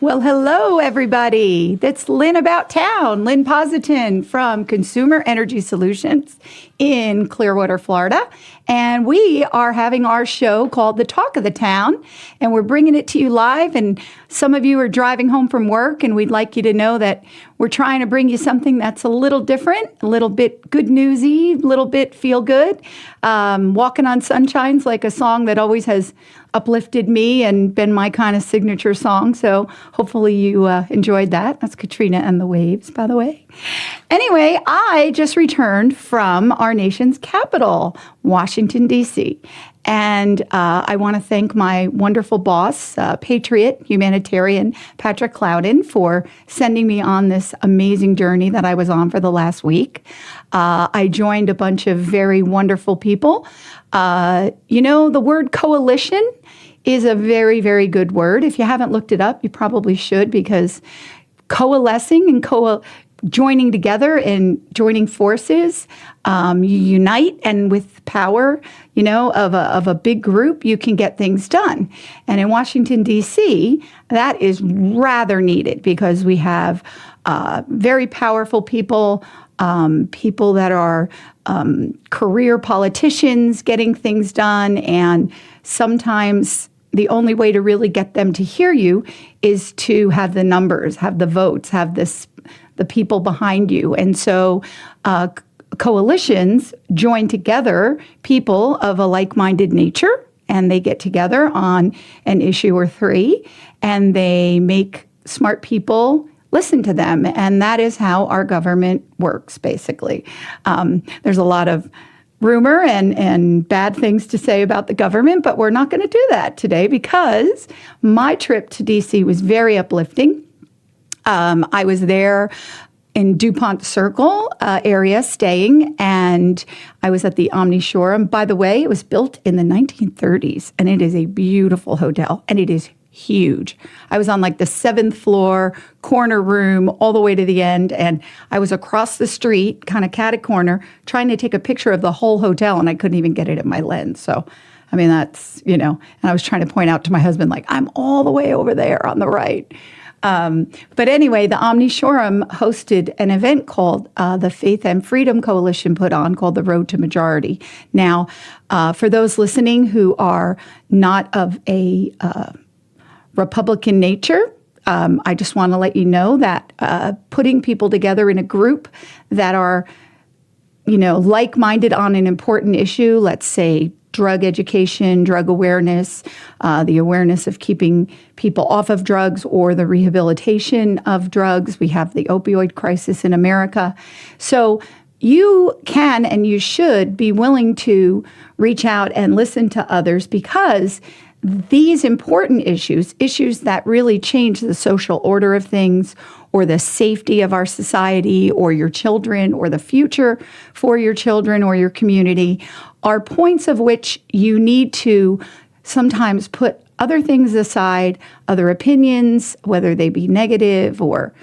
Well, hello, everybody. That's Lynn About Town, Lynn Positon from Consumer Energy Solutions in Clearwater, Florida. And we are having our show called The Talk of the Town, and we're bringing it to you live. And some of you are driving home from work, and we'd like you to know that we're trying to bring you something that's a little different, a little bit good newsy, a little bit feel good. Walking on Sunshine's like a song that always has uplifted me and been my kind of signature song. So hopefully you enjoyed that. That's Katrina and the Waves, by the way. Anyway, I just returned from our nation's capital, Washington, D.C. And I want to thank my wonderful boss, patriot, humanitarian, Patrick Clouden, for sending me on this amazing journey that I was on for the last week. I joined a bunch of very wonderful people. The word coalition is a very, very good word. If you haven't looked it up, you probably should, because coalescing and joining together and joining forces, you unite, and with power, of a big group, you can get things done. And in Washington, D.C., that is rather needed because we have very powerful people, people that are career politicians getting things done, and sometimes the only way to really get them to hear you is to have the numbers, have the votes, have the people behind you. And so coalitions join together people of a like-minded nature, and they get together on an issue or three, and they make smart people listen to them. And that is how our government works, basically. There's a lot of rumor and bad things to say about the government, but we're not going to do that today because my trip to D.C. was very uplifting. I was there in DuPont Circle area staying, and I was at the Omni Shore. By the way, it was built in the 1930s, and it is a beautiful hotel, and it is huge. I was on like the 7th floor, corner room, all the way to the end, and I was across the street, kind of catty corner, trying to take a picture of the whole hotel, and I couldn't even get it at my lens. So, I mean, that's, and I was trying to point out to my husband, like, I'm all the way over there on the right. But anyway, the Omni Shoreham hosted an event called the Faith and Freedom Coalition put on, called the Road to Majority. Now, for those listening who are not of a Republican nature, I just want to let you know that putting people together in a group that are, like-minded on an important issue, let's say drug education, drug awareness, the awareness of keeping people off of drugs or the rehabilitation of drugs. We have the opioid crisis in America. So you can and you should be willing to reach out and listen to others, because these important issues that really change the social order of things, or the safety of our society, or your children, or the future for your children or your community, are points of which you need to sometimes put other things aside, other opinions, whether they be negative or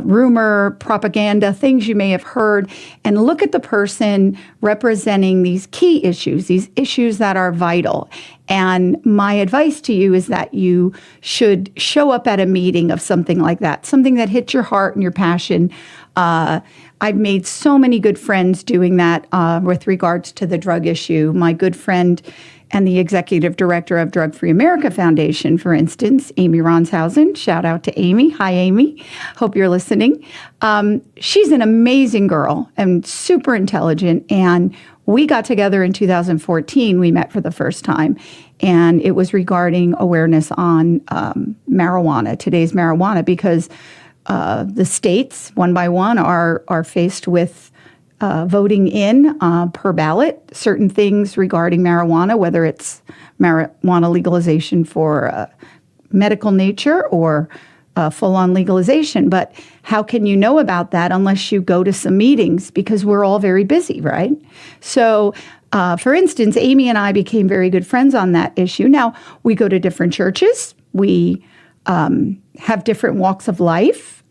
rumor, propaganda, things you may have heard, and look at the person representing these key issues, these issues that are vital. And my advice to you is that you should show up at a meeting of something like that, something that hits your heart and your passion. I've made so many good friends doing that with regards to the drug issue. My good friend and the executive director of Drug Free America Foundation, for instance, Amy Ronshausen. Shout out to Amy. Hi, Amy. Hope you're listening. She's an amazing girl and super intelligent. And we got together in 2014. We met for the first time. And it was regarding awareness on marijuana, today's marijuana, because the states, one by one, are faced with voting in per ballot certain things regarding marijuana, whether it's marijuana legalization for medical nature or full-on legalization. But how can you know about that unless you go to some meetings? Because we're all very busy, right? So, for instance, Amy and I became very good friends on that issue. Now, we go to different churches. We have different walks of life.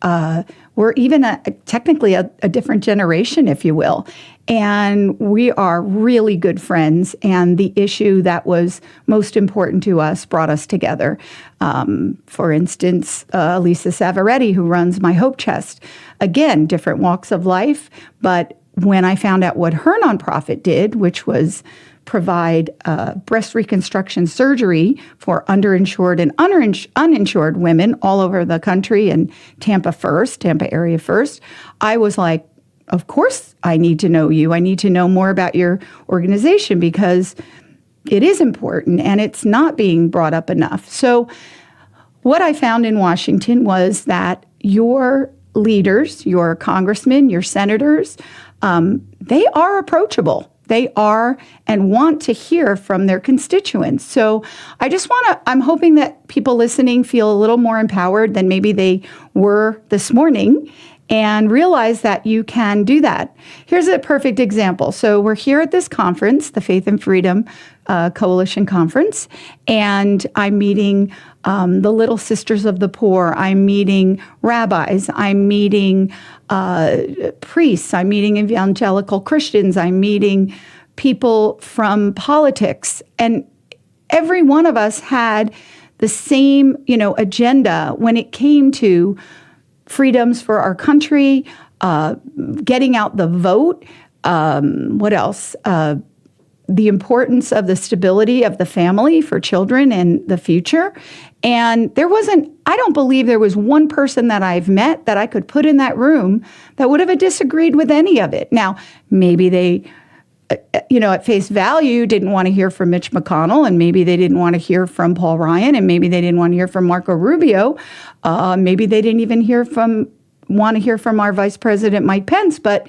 We're even technically a different generation, if you will. And we are really good friends. And the issue that was most important to us brought us together. For instance, Lisa Savaretti, who runs My Hope Chest. Again, different walks of life. But when I found out what her nonprofit did, which was provide breast reconstruction surgery for underinsured and uninsured women all over the country and Tampa area first, I was like, of course I need to know you. I need to know more about your organization because it is important and it's not being brought up enough. So what I found in Washington was that your leaders, your congressmen, your senators, they are approachable. They are and want to hear from their constituents. So I'm hoping that people listening feel a little more empowered than maybe they were this morning and realize that you can do that. Here's a perfect example. So we're here at this conference, the Faith and Freedom Coalition Conference, and I'm meeting the Little Sisters of the Poor. I'm meeting rabbis. I'm meeting priests. I'm meeting evangelical Christians. I'm meeting people from politics. And every one of us had the same, agenda when it came to freedoms for our country, getting out the vote. What else? The importance of the stability of the family for children and the future. And I don't believe there was one person that I've met that I could put in that room that would have disagreed with any of it. Now, maybe they, at face value, didn't want to hear from Mitch McConnell, and maybe they didn't want to hear from Paul Ryan, and maybe they didn't want to hear from Marco Rubio. Maybe they didn't even want to hear from our Vice President, Mike Pence. But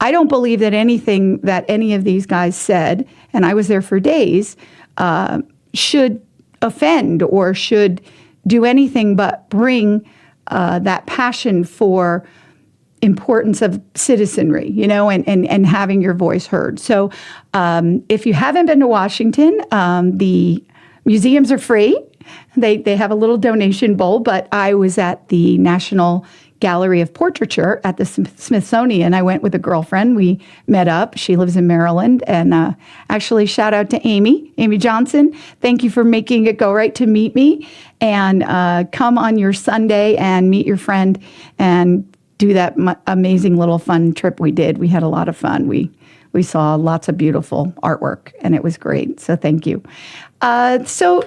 I don't believe that anything that any of these guys said, and I was there for days, should offend or should do anything but bring that passion for importance of citizenry, and having your voice heard. So if you haven't been to Washington, the museums are free. They have a little donation bowl, but I was at the National Gallery of Portraiture at the Smithsonian. I went with a girlfriend. We met up. She lives in Maryland. And actually, shout out to Amy Johnson. Thank you for making it go right to meet me. And come on your Sunday and meet your friend and do that amazing little fun trip we did. We had a lot of fun. We saw lots of beautiful artwork, and it was great. So thank you. So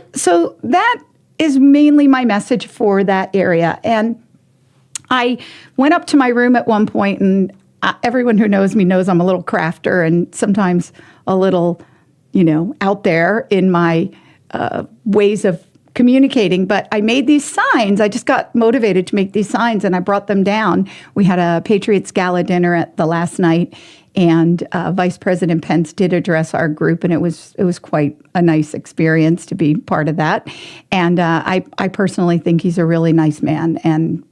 that is mainly my message for that area. And I went up to my room at one point, and everyone who knows me knows I'm a little crafter and sometimes a little, out there in my ways of communicating. But I made these signs. I just got motivated to make these signs, and I brought them down. We had a Patriots Gala dinner at the last night, and Vice President Pence did address our group, and it was quite a nice experience to be part of that. And I personally think he's a really nice man, and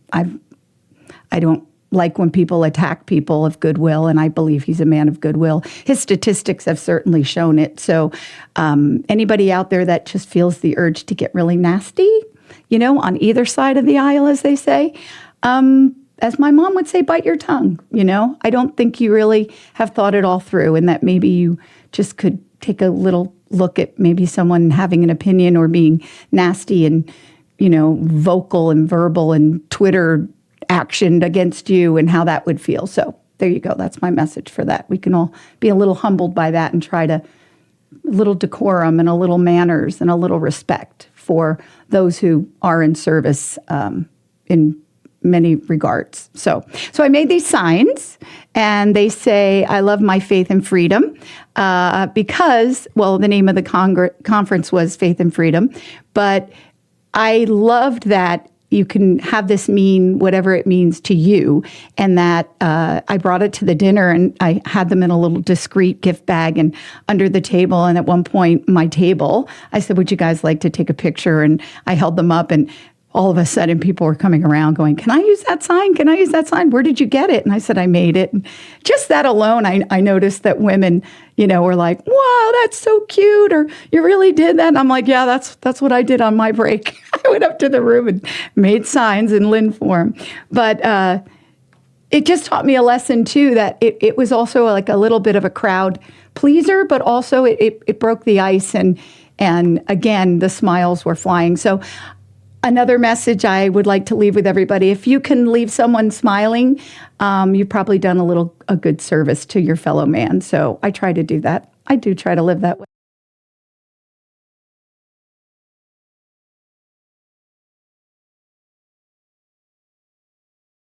I don't like when people attack people of goodwill, and I believe he's a man of goodwill. His statistics have certainly shown it. So anybody out there that just feels the urge to get really nasty, on either side of the aisle, as they say, as my mom would say, bite your tongue. I don't think you really have thought it all through, and that maybe you just could take a little look at maybe someone having an opinion or being nasty and, vocal and verbal and Twitter actioned against you and how that would feel. So there you go. That's my message for that. We can all be a little humbled by that and try to a little decorum and a little manners and a little respect for those who are in service in many regards. So I made these signs, and they say, "I love my faith and freedom," because, the name of the conference was Faith and Freedom, but I loved that you can have this mean whatever it means to you, and that I brought it to the dinner, and I had them in a little discreet gift bag and under the table. And at one point, my table, I said, "Would you guys like to take a picture?" And I held them up, and all of a sudden people were coming around going, "Can I use that sign? Can I use that sign? Where did you get it?" And I said, "I made it." And just that alone, I noticed that women, were like, "Wow, that's so cute," or "You really did that?" And I'm like, "Yeah, that's what I did on my break." I went up to the room and made signs in Lynn form. But it just taught me a lesson too, that it was also like a little bit of a crowd pleaser, but also it broke the ice, and again, the smiles were flying. So another message I would like to leave with everybody: if you can leave someone smiling, you've probably done a good service to your fellow man. So I try to do that. I do try to live that way.